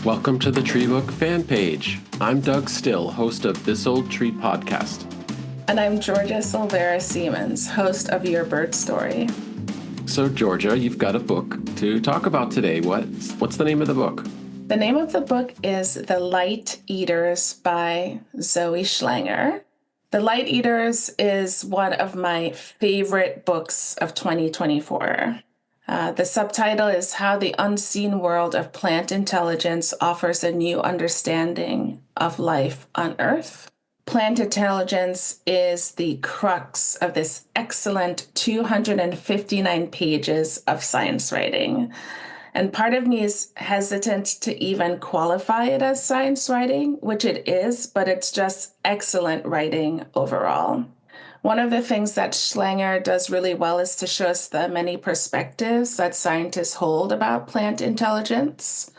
Welcome to the Tree Book fan page. I'm Doug Still, host of This Old Tree podcast. And I'm Georgia Silvera Siemens, host of Your Bird Story. So, Georgia, you've got a book to talk about today. What's the name of the book? The name of the book is The Light Eaters by Zoë Schlanger. The Light Eaters is one of my favorite books of 2024. The subtitle is How the Unseen World of Plant Intelligence Offers a New Understanding of Life on Earth. Plant intelligence is the crux of this excellent 259 pages of science writing. And part of me is hesitant to even qualify it as science writing, which it is, but it's just excellent writing overall. One of the things that Schlanger does really well is to show us the many perspectives that scientists hold about plant intelligence.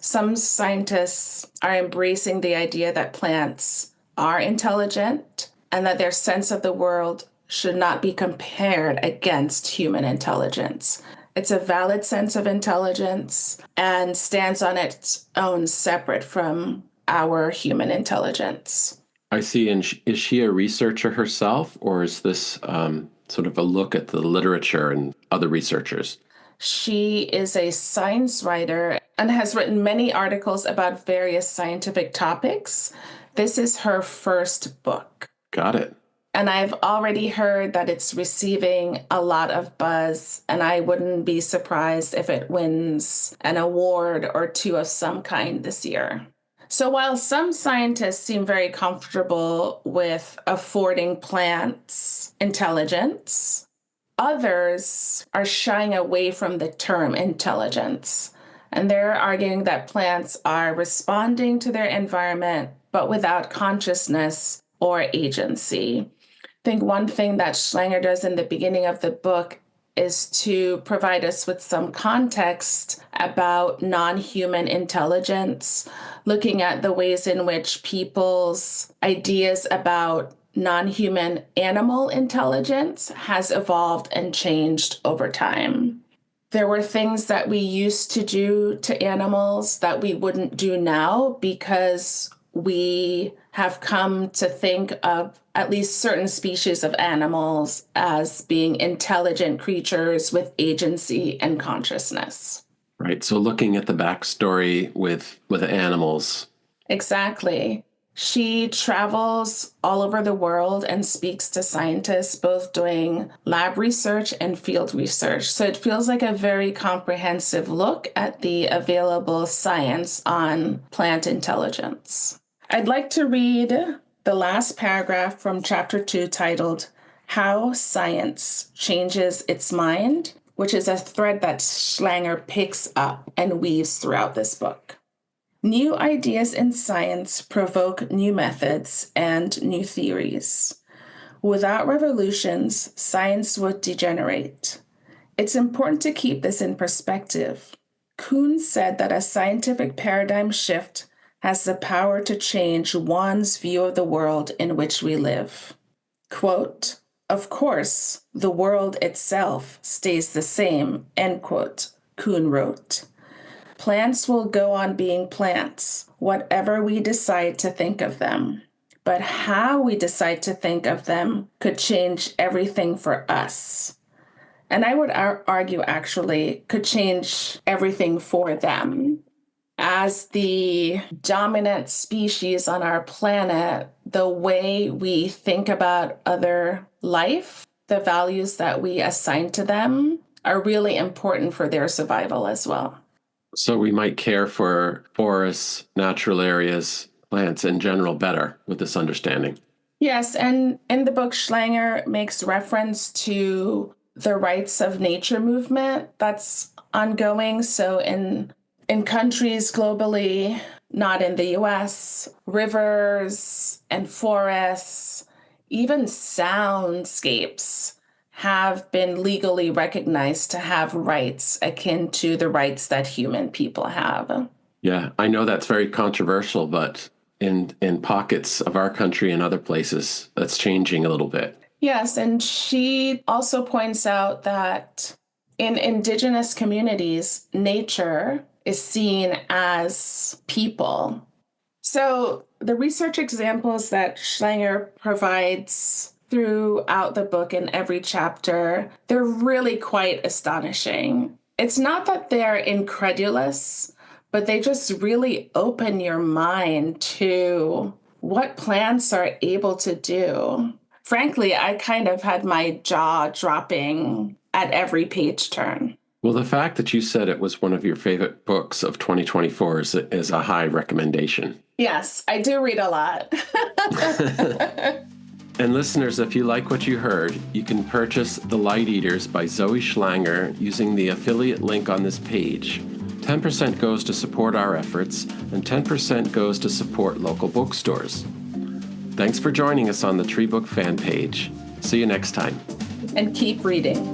Some scientists are embracing the idea that plants are intelligent and that their sense of the world should not be compared against human intelligence. It's a valid sense of intelligence and stands on its own separate from our human intelligence. I see. And is she a researcher herself, or is this sort of a look at the literature and other researchers? She is a science writer and has written many articles about various scientific topics. This is her first book. Got it. And I've already heard that it's receiving a lot of buzz, and I wouldn't be surprised if it wins an award or two of some kind this year. So while some scientists seem very comfortable with affording plants intelligence, others are shying away from the term intelligence. And they're arguing that plants are responding to their environment, but without consciousness or agency. I think one thing that Schlanger does in the beginning of the book is to provide us with some context about non-human intelligence, looking at the ways in which people's ideas about non-human animal intelligence has evolved and changed over time. There were things that we used to do to animals that we wouldn't do now because we have come to think of at least certain species of animals as being intelligent creatures with agency and consciousness. Right. So looking at the backstory with animals. Exactly. She travels all over the world and speaks to scientists, both doing lab research and field research. So it feels like a very comprehensive look at the available science on plant intelligence. I'd like to read the last paragraph from chapter 2 titled How Science Changes Its Mind, which is a thread that Schlanger picks up and weaves throughout this book. New ideas in science provoke new methods and new theories. Without revolutions, science would degenerate. It's important to keep this in perspective. Kuhn said that a scientific paradigm shift has the power to change one's view of the world in which we live. Quote, "Of course, the world itself stays the same," end quote, Kuhn wrote. "Plants will go on being plants, whatever we decide to think of them. But how we decide to think of them could change everything for us." And I would argue, actually, could change everything for them. As the dominant species on our planet, the way we think about other life, the values that we assign to them, are really important for their survival as well. So we might care for forests, natural areas, plants in general better with this understanding. Yes, and in the book, Schlanger makes reference to the rights of nature movement that's ongoing. So in countries globally, not in the US, rivers and forests, even soundscapes have been legally recognized to have rights akin to the rights that human people have. Yeah, I know that's very controversial, but in pockets of our country and other places, that's changing a little bit. Yes, and she also points out that in indigenous communities, nature is seen as people. So the research examples that Schlanger provides throughout the book in every chapter, they're really quite astonishing. It's not that they're incredulous, but they just really open your mind to what plants are able to do. Frankly, I kind of had my jaw dropping at every page turn. Well, the fact that you said it was one of your favorite books of 2024 is a high recommendation. Yes, I do read a lot. And listeners, if you like what you heard, you can purchase The Light Eaters by Zoë Schlanger using the affiliate link on this page. 10% goes to support our efforts, and 10% goes to support local bookstores. Thanks for joining us on the Tree Book fan page. See you next time. And keep reading.